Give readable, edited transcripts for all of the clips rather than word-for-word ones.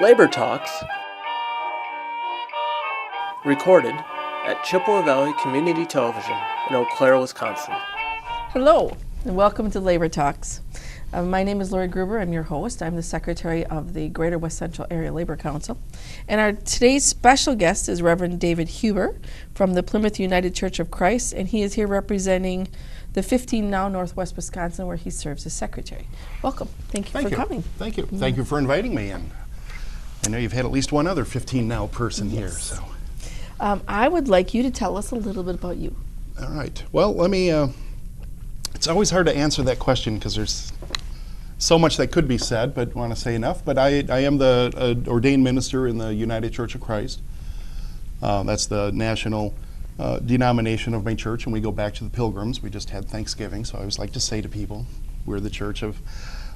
Labor Talks, recorded at Chippewa Valley Community Television in Eau Claire, Wisconsin. Hello, and welcome to Labor Talks. My name is Lori Gruber. I'm your host. I'm the Secretary of the Greater West Central Area Labor Council. And our today's special guest is Reverend David Huber from the Plymouth United Church of Christ, and he is here representing the 15 Now Northwest Wisconsin, where he serves as secretary. Welcome. Thank you for coming. Thank you. Thank you for inviting me in. I know you've had at least one other 15 Now person here. So, I would like you to tell us a little bit about you. all right. Well, let me. It's always hard to answer that question because there's so much that could be said, but want to say enough. But I am the ordained minister in the United Church of Christ. That's the national denomination of my church, and we go back to the Pilgrims. We just had Thanksgiving, so I always like to say to people, we're the church of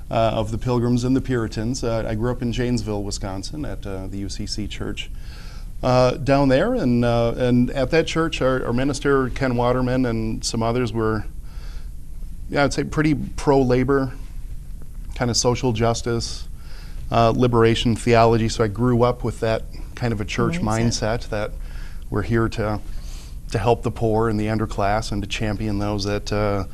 the Pilgrims and the Puritans. I grew up in Janesville, Wisconsin, at the UCC church down there, and at that church, our minister Ken Waterman and some others were, I'd say, pretty pro-labor, kind of social justice, liberation theology. So I grew up with that kind of a church mindset that we're here to help the poor and the underclass and to champion those that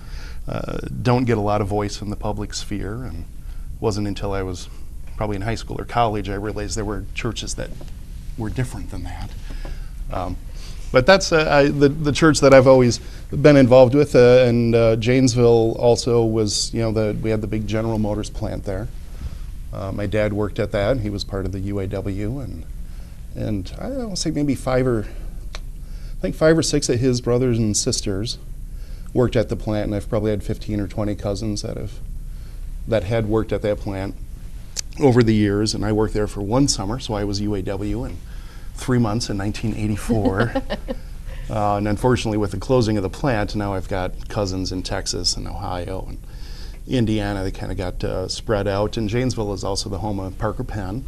don't get a lot of voice in the public sphere. And it wasn't until I was probably in high school or college I realized there were churches that were different than that. But that's the church that I've always been involved with. And Janesville also was, we had the big General Motors plant there. My dad worked at that. He was part of the UAW, and I don't say maybe five or six of his brothers and sisters worked at the plant, and I've probably had 15 or 20 cousins that had worked at that plant over the years, and I worked there for one summer, so I was UAW, and 3 months in 1984. And unfortunately, with the closing of the plant, now I've got cousins in Texas and Ohio and Indiana. They kind of got spread out, and Janesville is also the home of Parker Pen,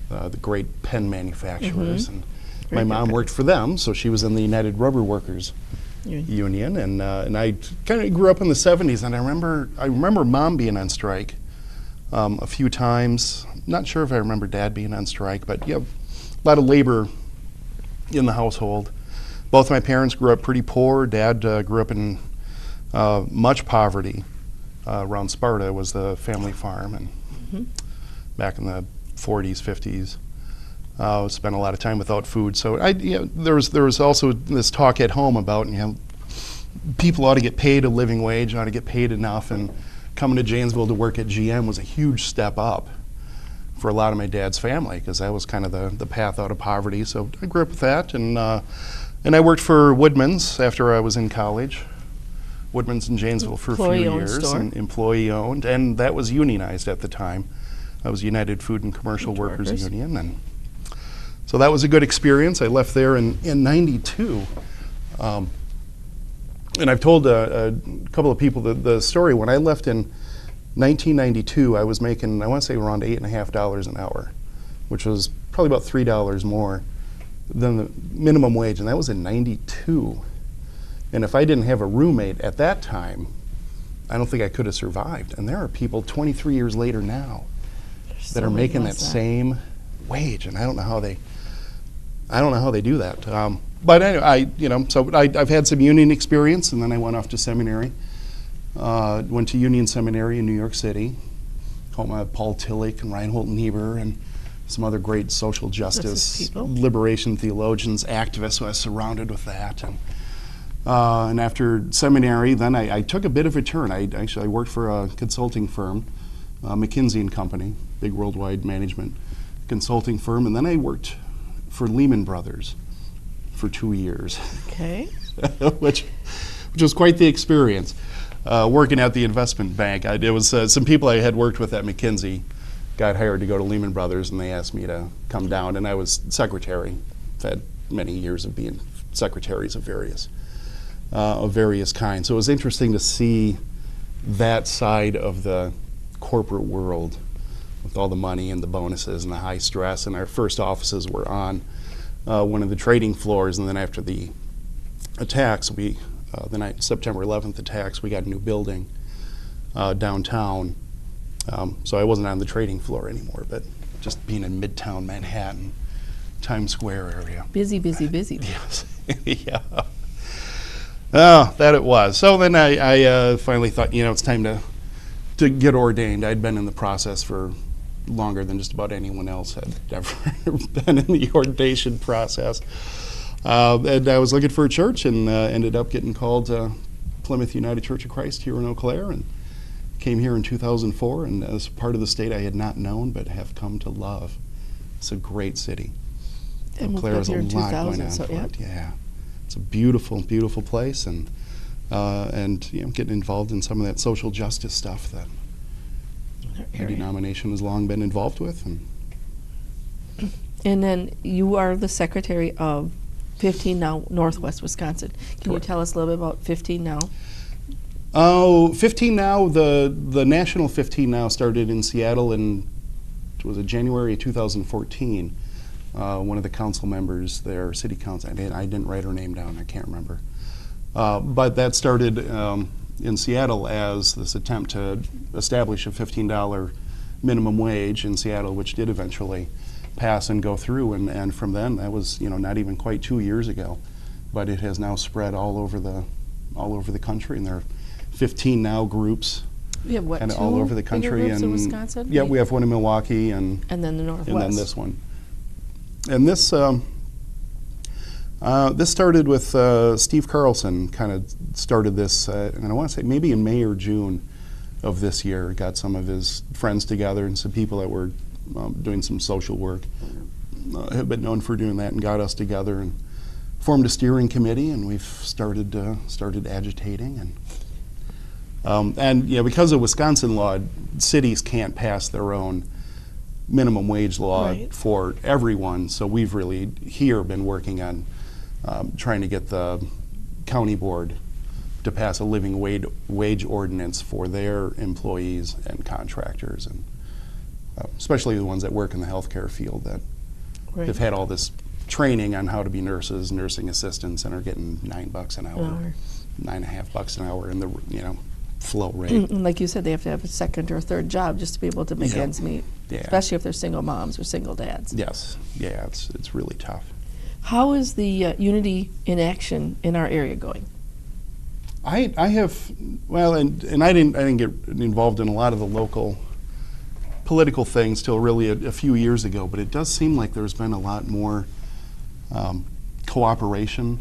the great pen manufacturers. And my mom worked for them, so she was in the United Rubber Workers Union, and I kind of grew up in the 70s, and I remember Mom being on strike a few times. Not sure if I remember Dad being on strike, but a lot of labor in the household. Both my parents grew up pretty poor. Dad grew up in much poverty. Around Sparta was the family farm, and back in the 40s, 50s. Spent a lot of time without food. So there was also this talk at home about people ought to get paid a living wage, ought to get paid enough, and coming to Janesville to work at GM was a huge step up for a lot of my dad's family, because that was kind of the path out of poverty. So I grew up with that, and I worked for Woodman's after I was in college. Woodman's in Janesville for a few years, and employee owned, and that was unionized at the time. I was United Food and Commercial Workers Union, and so that was a good experience. I left there in 92. And I've told a couple of people the story. When I left in 1992, I was making, I want to say, around $8.50 an hour, which was probably about $3 more than the minimum wage, and that was in 92. And if I didn't have a roommate at that time, I don't think I could have survived. And there are people 23 years later now that are making that same wage, and I don't know how they do that. But anyway, I've had some union experience, and then I went off to seminary. Went to Union Seminary in New York City. Home of Paul Tillich and Reinhold Niebuhr and some other great social justice, liberation theologians, activists. So I was surrounded with that. And after seminary, then I took a bit of a turn. I worked for a consulting firm, McKinsey & Company, big worldwide management consulting firm, and then I worked for Lehman Brothers for 2 years. Okay. which was quite the experience. Working at the investment bank, it was some people I had worked with at McKinsey got hired to go to Lehman Brothers, and they asked me to come down, and I was secretary. I've had many years of being secretaries of various kinds. So it was interesting to see that side of the corporate world with all the money and the bonuses and the high stress. And our first offices were on one of the trading floors, and then after the attacks, the night September 11th attacks, we got a new building downtown. So I wasn't on the trading floor anymore, but just being in Midtown Manhattan, Times Square area. Busy, busy, busy. Yes. Yeah. Oh, that it was. So then I finally thought, it's time to get ordained. I'd been in the process for longer than just about anyone else had ever been in the ordination process. And I was looking for a church and ended up getting called to Plymouth United Church of Christ here in Eau Claire, and came here in 2004, and as part of the state I had not known but have come to love. It's a great city. And Eau Claire has a here in lot going 2000, on so for yeah. it. Yeah, it's a beautiful, beautiful place, and getting involved in some of that social justice stuff that our denomination has long been involved with. And then you are the secretary of 15 Now Northwest Wisconsin. Can you Correct. tell us a little bit about 15 Now? Oh, 15 Now, the national 15 Now started in Seattle in, was it January 2014. One of the council members there, city council, I didn't write her name down, I can't remember. But that started in Seattle as this attempt to establish a $15 minimum wage in Seattle, which did eventually pass and go through. And from then, that was not even quite 2 years ago, but it has now spread all over the country, and there are 15 Now groups. We have what, Kind of two all over the bigger country, groups in and Wisconsin? yeah, we have one in Milwaukee, and then the Northwest. and then this one. And this started with Steve Carlson. Kind of started this, and I want to say maybe in May or June of this year. Got some of his friends together and some people that were doing some social work, have been known for doing that, and got us together and formed a steering committee, and we've started agitating and because of Wisconsin law, cities can't pass their own minimum wage law Right. for everyone. So we've really here been working on trying to get the county board to pass a living wage ordinance for their employees and contractors, and especially the ones that work in the healthcare field that Right. have had all this training on how to be nurses, nursing assistants, and are getting $9 an hour, $9.50 an hour in the flow rate. And like you said, they have to have a second or third job just to be able to make Yeah. ends meet, Yeah. especially if they're single moms or single dads. Yes, yeah, it's really tough. How is the Unity in Action in our area going? I have, well, and I didn't get involved in a lot of the local political things till really a few years ago, but it does seem like there's been a lot more cooperation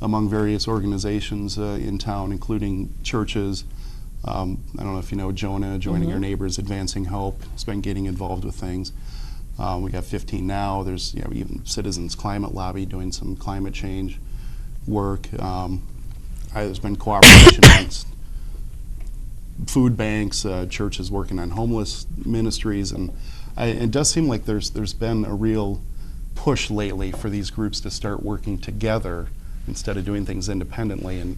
among various organizations in town, including churches. I don't know if you know Jonah, Joining Our Neighbors, Advancing Hope, has been getting involved with things. We got 15 Now. There's even Citizens Climate Lobby doing some climate change work. There's been cooperation amongst food banks, churches working on homeless ministries, and it does seem like there's been a real push lately for these groups to start working together instead of doing things independently, and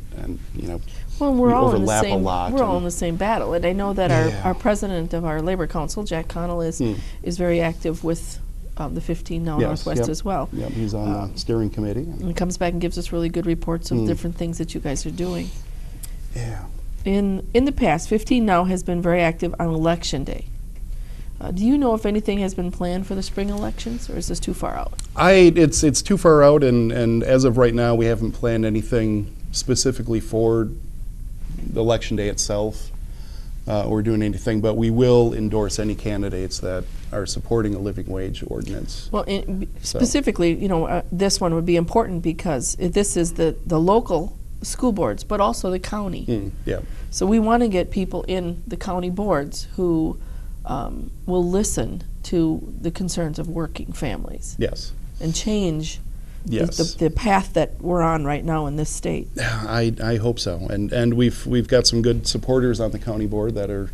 Well, we're we all in the overlap a same. lot, We're all and- in the same battle, and I know that Yeah. our president of our labor council, Jack Connell, is very active with the 15 Now Yes, Northwest yep. as well. Yep, he's on the steering committee. And comes back and gives us really good reports of different things that you guys are doing. Yeah. In the past, 15 Now has been very active on Election Day. Do you know if anything has been planned for the spring elections, or is this too far out? It's too far out, and as of right now, we haven't planned anything specifically for the election day itself or doing anything, but we will endorse any candidates that are supporting a living wage ordinance. Well, specifically, this one would be important because this is the local school boards, but also the county. Yeah. So we want to get people in the county boards who will listen to the concerns of working families Yes. and change Yes. the path that we're on right now in this state. I hope so, and we've got some good supporters on the county board that are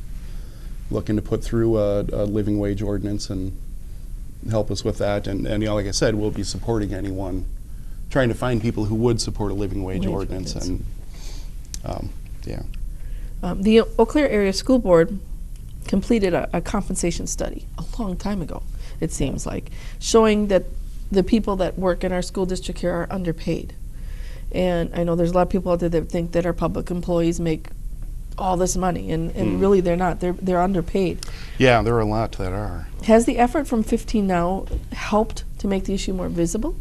looking to put through a living wage ordinance and help us with that. And like I said, we'll be supporting anyone, trying to find people who would support a living wage ordinance. And yeah. The Eau Claire Area School Board completed a compensation study a long time ago, it seems like, showing that the people that work in our school district here are underpaid. And I know there's a lot of people out there that think that our public employees make all this money, and really they're not. They're underpaid. Yeah, there are a lot that are. Has the effort from 15 Now helped to make the issue more visible?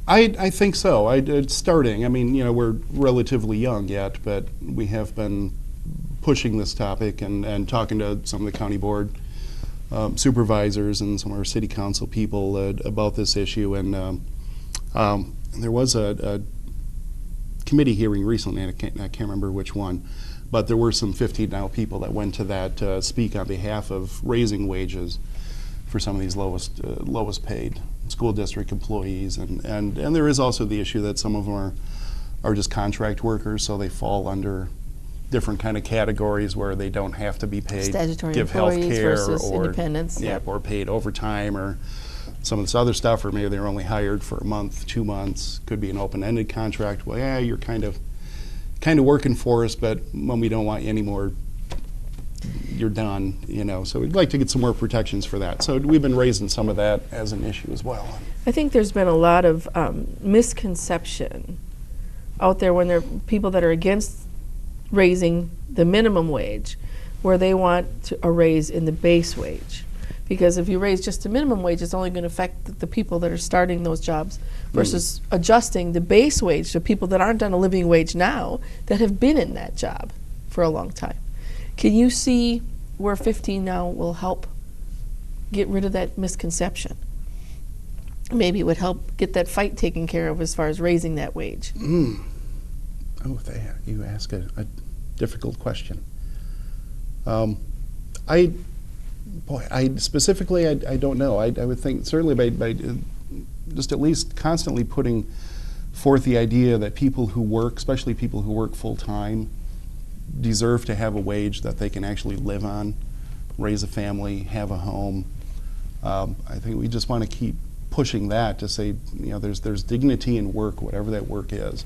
I think so. It's starting. I mean, we're relatively young yet, but we have been pushing this topic and talking to some of the county board supervisors and some of our city council people about this issue. And there was a committee hearing recently, and I can't remember which one, but there were some 15 Now people that went to that to speak on behalf of raising wages for some of these lowest paid school district employees, and there is also the issue that some of them are just contract workers, so they fall under different kind of categories where they don't have to be paid, statutory give health employees care versus or independents. or paid overtime or some of this other stuff, or maybe they're only hired for a month, 2 months. Could be an open-ended contract. Well, yeah, you're kind of working for us, but when we don't want you anymore, you're done, so we'd like to get some more protections for that. So we've been raising some of that as an issue as well. I think there's been a lot of misconception out there when there are people that are against raising the minimum wage, where they want a raise in the base wage. Because if you raise just the minimum wage, it's only going to affect the people that are starting those jobs versus adjusting the base wage to people that aren't on a living wage now that have been in that job for a long time. Can you see where 15 Now will help get rid of that misconception? Maybe it would help get that fight taken care of as far as raising that wage. Oh, you ask a difficult question. I specifically, I don't know. I would think certainly by just at least constantly putting forth the idea that people who work, especially people who work full time, deserve to have a wage that they can actually live on, raise a family, have a home. I think we just want to keep pushing that to say, there's dignity in work, whatever that work is.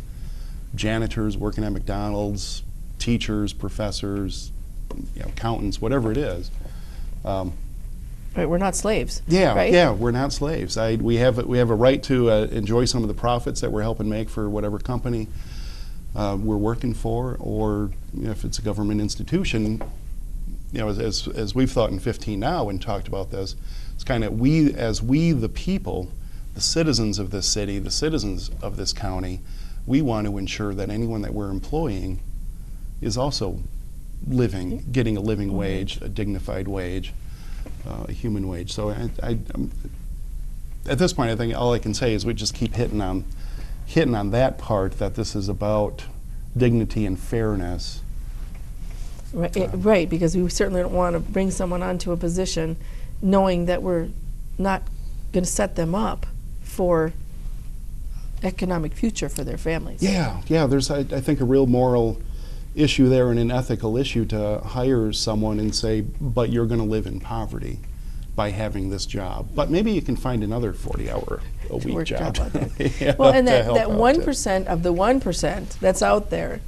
Janitors working at McDonald's, teachers, professors, accountants, whatever it is. Right, we're not slaves. Yeah, right? Yeah, we're not slaves. We have a right to enjoy some of the profits that we're helping make for whatever company we're working for, or if it's a government institution. As we've thought in 15 Now and talked about this, it's kind of we the people, the citizens of this city, the citizens of this county, we want to ensure that anyone that we're employing is also getting a living wage, a dignified wage, a human wage. So I at this point, I think all I can say is we just keep hitting on that part, that this is about dignity and fairness. Right, because we certainly don't want to bring someone onto a position knowing that we're not going to set them up for economic future for their families. Yeah, there's I think a real moral issue there and an ethical issue to hire someone and say, but you're going to live in poverty by having this job. But maybe you can find another 40-hour-a-week job. Well, and that 1% of the 1% that's out there,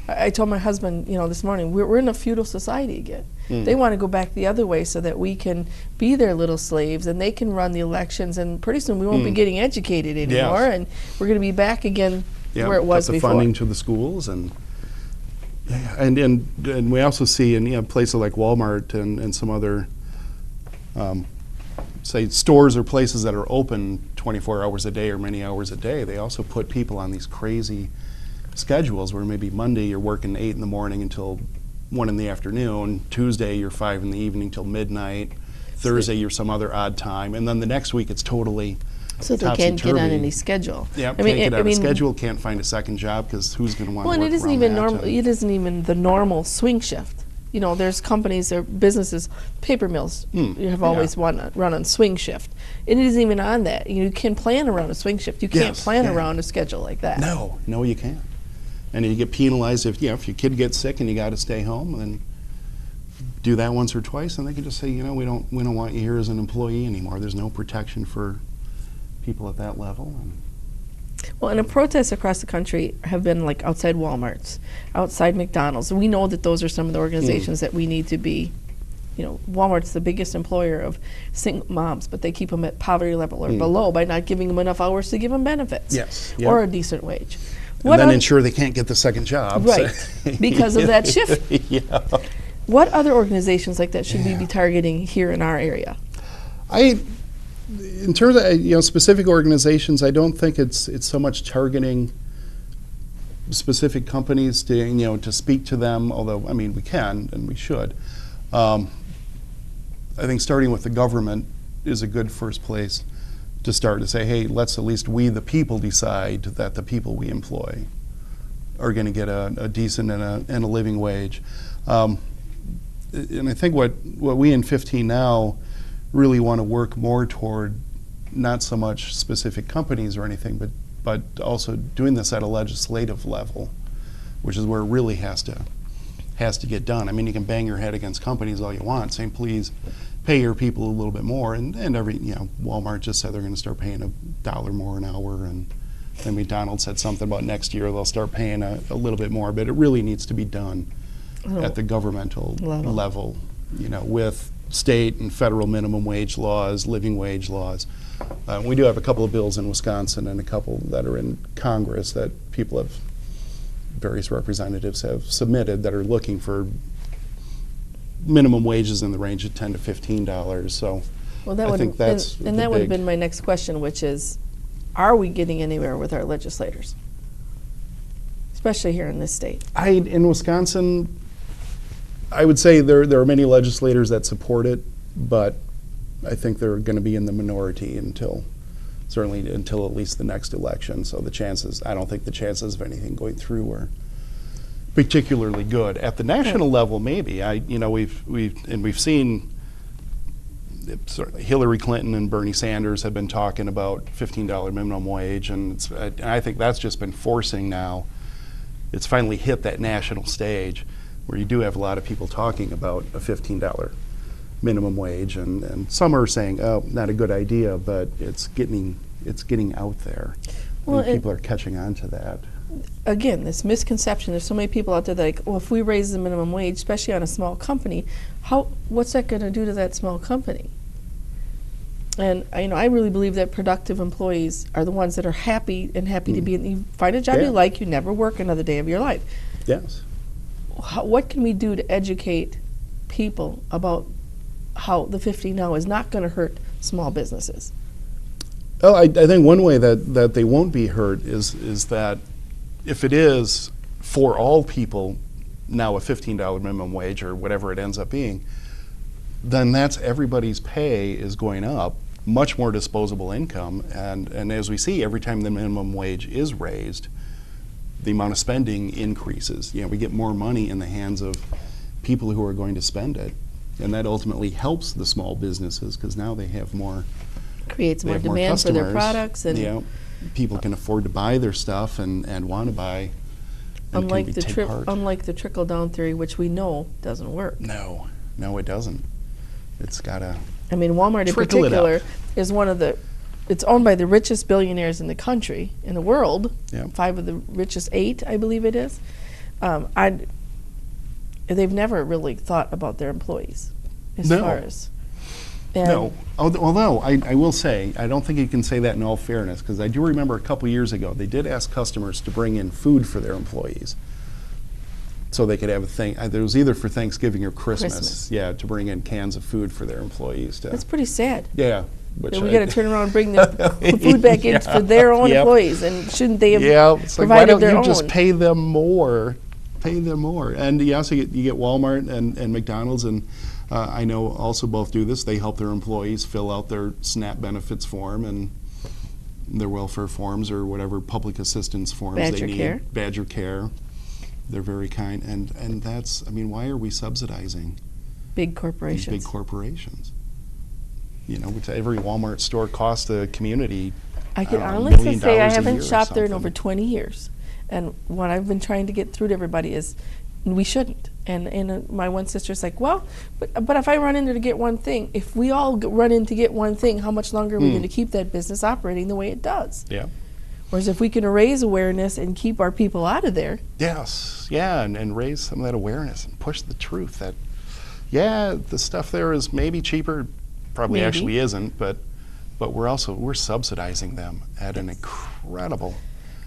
I told my husband, this morning, we're in a feudal society again. They want to go back the other way so that we can be their little slaves and they can run the elections, and pretty soon we won't be getting educated anymore, and we're going to be back again where it was cut the before. Funding to the schools, and we also see in places like Walmart and some other say stores or places that are open 24 hours a day or many hours a day, they also put people on these crazy schedules where maybe Monday you're working 8 in the morning until 1 in the afternoon, Tuesday you're 5 in the evening till midnight, Thursday you're some other odd time, and then the next week it's totally so they can't get on any schedule. Yeah, can't get on a schedule, can't find a second job because who's going to want to work and it isn't around even that? normal. It isn't even the normal swing shift. There's companies or businesses, paper mills, you have always run on swing shift. And it isn't even on that. You can plan around a swing shift. You can't plan around a schedule like that. No, you can't. And you get penalized if your kid gets sick and you got to stay home, and then do that once or twice, and they can just say, we don't want you here as an employee anymore. There's no protection for people at that level. Well, and the protests across the country have been like outside Walmarts, outside McDonald's. We know that those are some of the organizations that we need to be. Walmart's the biggest employer of single moms, but they keep them at poverty level or below by not giving them enough hours to give them benefits or a decent wage. and then ensure they can't get the second job. Right, because of that shift. Yeah. What other organizations like that should we be targeting here in our area? In terms of specific organizations, I don't think it's so much targeting specific companies to speak to them. Although I mean we can and we should. I think starting with the government is a good first place to start to say, hey, let's at least we the people decide that the people we employ are going to get a decent and a living wage. And I think what we in 15 Now really want to work more toward, not so much specific companies or anything, but also doing this at a legislative level, which is where it really has to get done. I mean, you can bang your head against companies all you want, saying please pay your people a little bit more, and Walmart just said they're going to start paying $1 more an hour, and then McDonald's said something about next year they'll start paying a little bit more, but it really needs to be done at the governmental level, with state and federal minimum wage laws, living wage laws. We do have a couple of bills in Wisconsin and a couple that are in Congress that various representatives have submitted that are looking for minimum wages in the range of $10 to $15. So I think that's and that would have been my next question, which is, are we getting anywhere with our legislators, especially here in this state? In Wisconsin, I would say there are many legislators that support it, but I think they're going to be in the minority until at least the next election. So I don't think the chances of anything going through are particularly good. At the national level, maybe. We've seen certainly Hillary Clinton and Bernie Sanders have been talking about $15 minimum wage, and I think that's just been forcing now. It's finally hit that national stage where you do have a lot of people talking about a $15 minimum wage, and some are saying, oh, not a good idea, but it's getting out there. Well, people are catching on to that. Again, this misconception, there's so many people out there that well, if we raise the minimum wage, especially on a small company, what's that going to do to that small company? And I really believe that productive employees are the ones that are happy to be you find a job you like, you never work another day of your life. Yes. What can we do to educate people about how the 15 Now is not going to hurt small businesses? Well, I think one way that they won't be hurt is that if it is for all people now a $15 minimum wage or whatever it ends up being, then that's everybody's pay is going up, much more disposable income, and as we see, every time the minimum wage is raised, the amount of spending increases. We get more money in the hands of people who are going to spend it, and that ultimately helps the small businesses because now they have more. Creates more demand for their products, and people can afford to buy their stuff and want to buy. Unlike the trickle down theory, which we know doesn't work. No, it doesn't. It's gotta. I mean, Walmart in particular is one of the. It's owned by the richest billionaires in the country, in the world. Yeah. 5 of the richest 8, I believe it is. They've never really thought about their employees, far as. No, although I will say, I don't think you can say that in all fairness, because I do remember a couple years ago, they did ask customers to bring in food for their employees so they could have a thing. It was either for Thanksgiving or Christmas. Yeah, to bring in cans of food for their employees. That's pretty sad. Yeah. We got to turn around and bring the food back in for their own employees, and shouldn't they have provided their own? Why don't you just pay them more? And you also get Walmart and McDonald's, and I know also both do this. They help their employees fill out their SNAP benefits form and their welfare forms or whatever public assistance forms they need. Badger Care. They're very kind, and that's. Why are we subsidizing big corporations? Big corporations. Which every Walmart store costs the community. I can honestly say I haven't shopped there in over 20 years, and what I've been trying to get through to everybody is we shouldn't. And my one sister's like, well, but if I run in there to get one thing, if we all run in to get one thing, how much longer are we going to keep that business operating the way it does? Yeah. Whereas if we can raise awareness and keep our people out of there. Yes, yeah, and raise some of that awareness and push the truth that, the stuff there is maybe cheaper, probably actually isn't, but we're subsidizing them at an incredible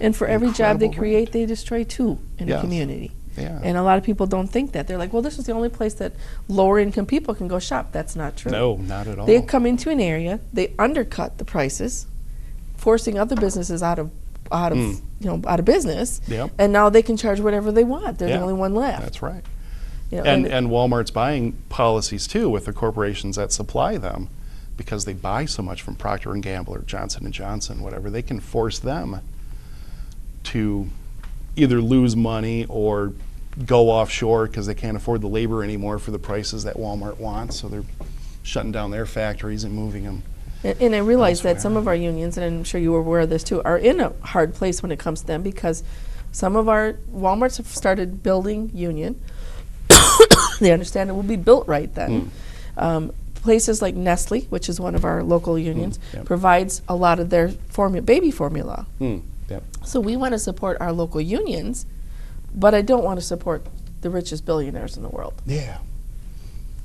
And for every job they incredible create, rate. they destroy 2 in a Yes. community. Yeah. And a lot of people don't think that. They're like, well, this is the only place that lower income people can go shop. That's not true. No, not at all. They come into an area, they undercut the prices, forcing other businesses out of business. Yep. And now they can charge whatever they want. They're Yeah, the only one left. That's right. You know, And Walmart's buying policies too with the corporations that supply them, because they buy so much from Procter & Gamble or Johnson & Johnson, whatever, they can force them to either lose money or go offshore because they can't afford the labor anymore for the prices that Walmart wants, so they're shutting down their factories and moving them. And I realize that elsewhere. some of our unions, and I'm sure you were aware of this too, are in a hard place when it comes to them, because some of our Walmarts have started building union. They understand it will be built right then. Places like Nestle, which is one of our local unions, Yep. provides a lot of their baby formula. Yep. So we want to support our local unions, but I don't want to support the richest billionaires in the world. Yeah.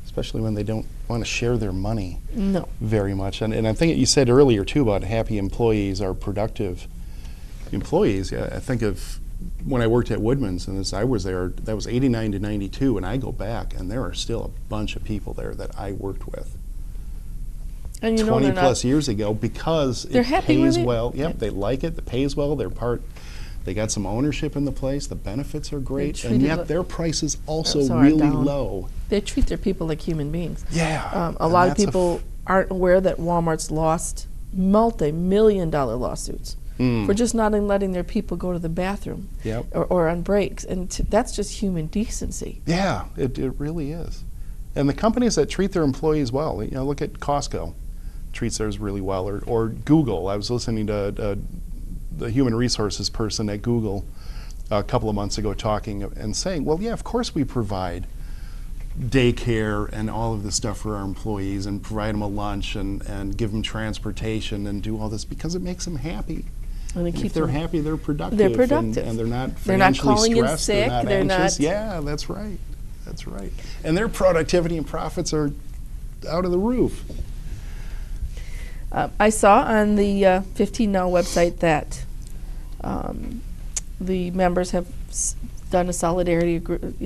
Especially when they don't want to share their money No. very much. And I think you said earlier too about happy employees are productive employees. Yeah, I think of when I worked at Woodman's, and I was there, that was 89 to 92, and I go back, and there are still a bunch of people there that I worked with And you know 20 they're plus years ago, because They're it happy with pays it? well. Yep, Yep. they like it, it pays well, they got some ownership in the place, the benefits are great, treated and li- yet their price is also So are really down. low. they treat their people like human beings. Yeah. A and lot of that's people aren't aware that Walmart's lost multi-million-dollar lawsuits for just not letting their people go to the bathroom Yep. or on breaks, and that's just human decency. Yeah, it really is. And the companies that treat their employees well, you know, look at Costco, treats theirs really well, or Google. I was listening to the human resources person at Google a couple of months ago talking and saying, well, yeah, of course we provide daycare and all of this stuff for our employees and provide them a lunch and give them transportation and do all this because it makes them happy. And they And keep if they're them- happy, they're productive. They're productive. And they're not They're not financially calling in stressed. sick, They're they're not anxious. not- Yeah, that's right. That's right. And their productivity and profits are out of the roof. I saw on the 15 Now website that the members have done a solidarity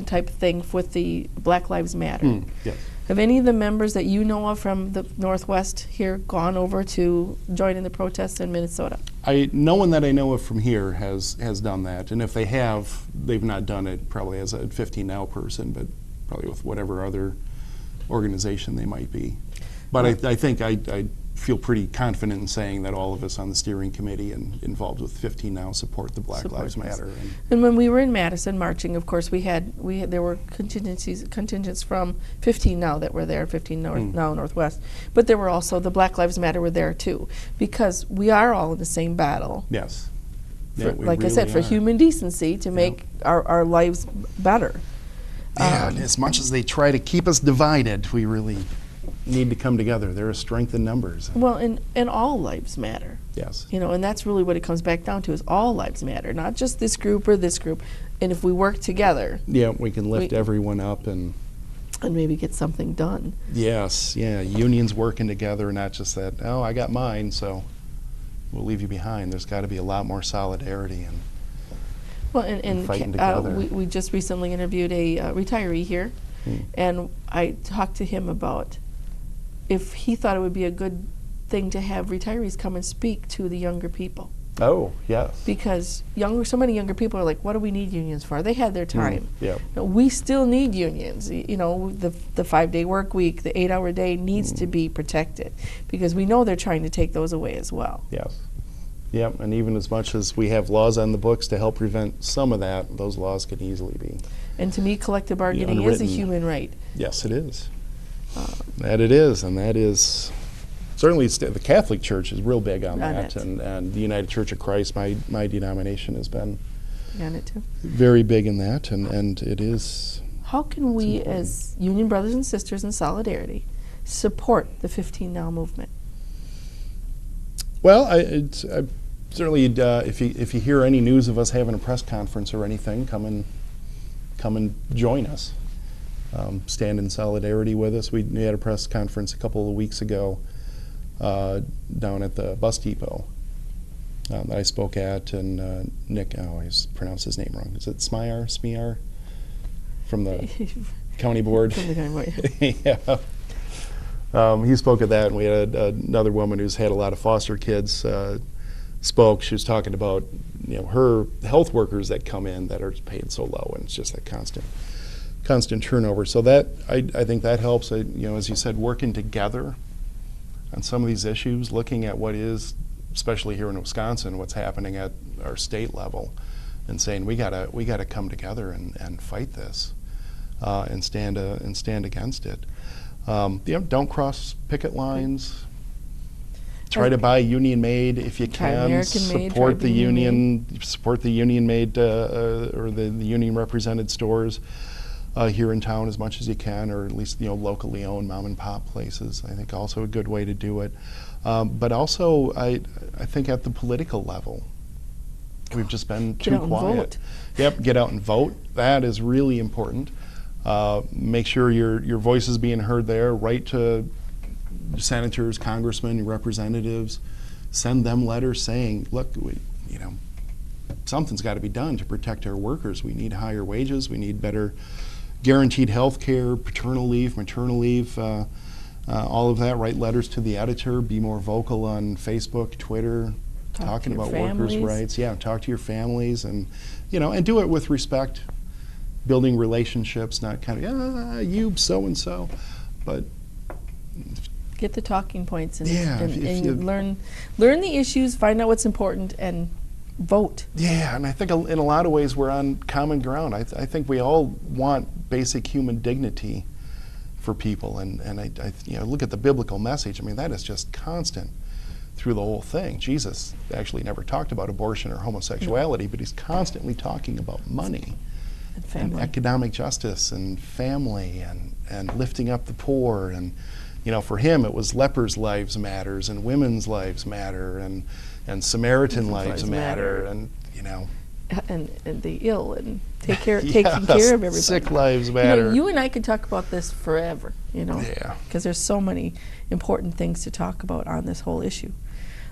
type thing with the Black Lives Matter. Yes. Have any of the members that you know of from the Northwest here gone over to join in the protests in Minnesota? No one that I know of from here has done that, and if they have, they've not done it probably as a 15 Now person, but probably with whatever other organization they might be. But I think I feel pretty confident in saying that all of us on the steering committee and involved with 15 Now support the Black Support Lives this. Matter. And when we were in Madison marching, of course, there were contingents from 15 Now that were there, 15 Now Northwest, but there were also the Black Lives Matter were there too, because we are all in the same battle. Yes. For, Yeah, we like I said, really for are. human decency to make our lives better. Yeah, and as much as they try to keep us divided, we really need to come together. There is strength in numbers. Well, and all lives matter. Yes. You know, and that's really what it comes back down to, is all lives matter, not just this group or this group. And if we work together Yeah, we can lift everyone up and and maybe get something done. yes, yeah, unions working together, not just that, oh, I got mine, so we'll leave you behind. There's got to be a lot more solidarity and Well, and fighting together. we just recently interviewed a retiree here, and I talked to him about if he thought it would be a good thing to have retirees come and speak to the younger people. oh, yes. Because so many younger people are like, what do we need unions for? They had their time. Yeah. No, we still need unions. You know, the 5-day work week, the 8-hour day needs to be protected, because we know they're trying to take those away as well. Yes. Yep, and even as much as we have laws on the books to help prevent some of that, those laws could easily be. And to me, collective bargaining is a unwritten. human right. Yes, it is. That it is, and that is certainly the Catholic Church is real big on that, it. and the United Church of Christ, my denomination, has been On it too. very big in that, and it is. How can we, important. as union brothers and sisters in solidarity, support the 15 Now movement? Well, I certainly, if you hear any news of us having a press conference or anything, come and join us. Stand in solidarity with us. We had a press conference a couple of weeks ago down at the bus depot, that I spoke at, and Nick, I always pronounce his name wrong. Is it Smiar from the county board? From the county board. Yeah. He spoke at that, and we had another woman who's had a lot of foster kids spoke. She was talking about her health workers that come in that are paid so low, and it's just that constant turnover. So that I think that helps. As you said, working together on some of these issues, looking at what is, especially here in Wisconsin, what's happening at our state level, and saying we gotta come together and fight this, and stand against it. Don't cross picket lines. Try to buy union-made if you can. Support the union-made or the union-represented stores here in town as much as you can, or at least locally owned mom-and-pop places. I think also a good way to do it. But also, I think at the political level, we've just been too quiet. Yep, get out and vote. That is really important. Make sure your voice is being heard there. Write to senators, congressmen, your representatives. Send them letters saying, look, something's got to be done to protect our workers. We need higher wages. We need better guaranteed health care, paternal leave, maternal leave, all of that. Write letters to the editor. Be more vocal on Facebook, Twitter, talking about workers' rights. Yeah, talk to your families, and and do it with respect. Building relationships, not kind of you so and so, but get the talking points and learn the issues, find out what's important, and vote. Yeah, and I think in a lot of ways we're on common ground. I think we all want basic human dignity for people, and I look at the biblical message. I mean, that is just constant through the whole thing. Jesus actually never talked about abortion or homosexuality, but he's constantly talking about money. And economic justice and family and lifting up the poor, and for him it was lepers' lives matters and women's lives matter and Samaritan lives matter and the ill and taking care of everybody. Sick lives matter. You and I could talk about this forever, because there's so many important things to talk about on this whole issue.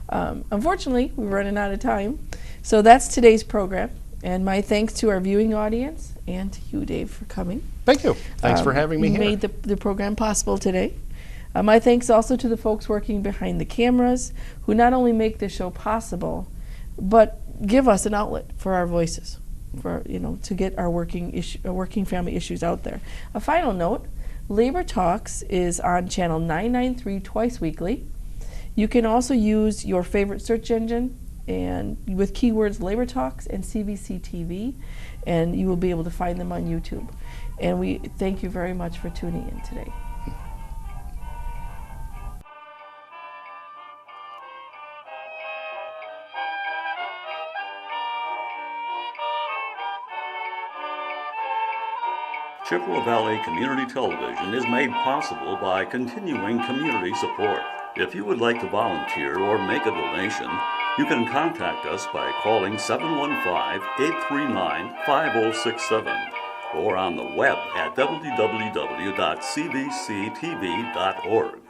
Unfortunately, we're running out of time, so that's today's program. And my thanks to our viewing audience and to you, Dave, for coming. Thank you. Thanks for having me here. You made the program possible today. My thanks also to the folks working behind the cameras who not only make this show possible, but give us an outlet for our voices, for to get our working family issues out there. A final note, Labor Talks is on channel 993 twice weekly. You can also use your favorite search engine and with keywords Labor Talks and CBC TV, and you will be able to find them on YouTube. And we thank you very much for tuning in today. Chippewa Valley Community Television is made possible by continuing community support. If you would like to volunteer or make a donation, you can contact us by calling 715-839-5067 or on the web at www.cbctv.org.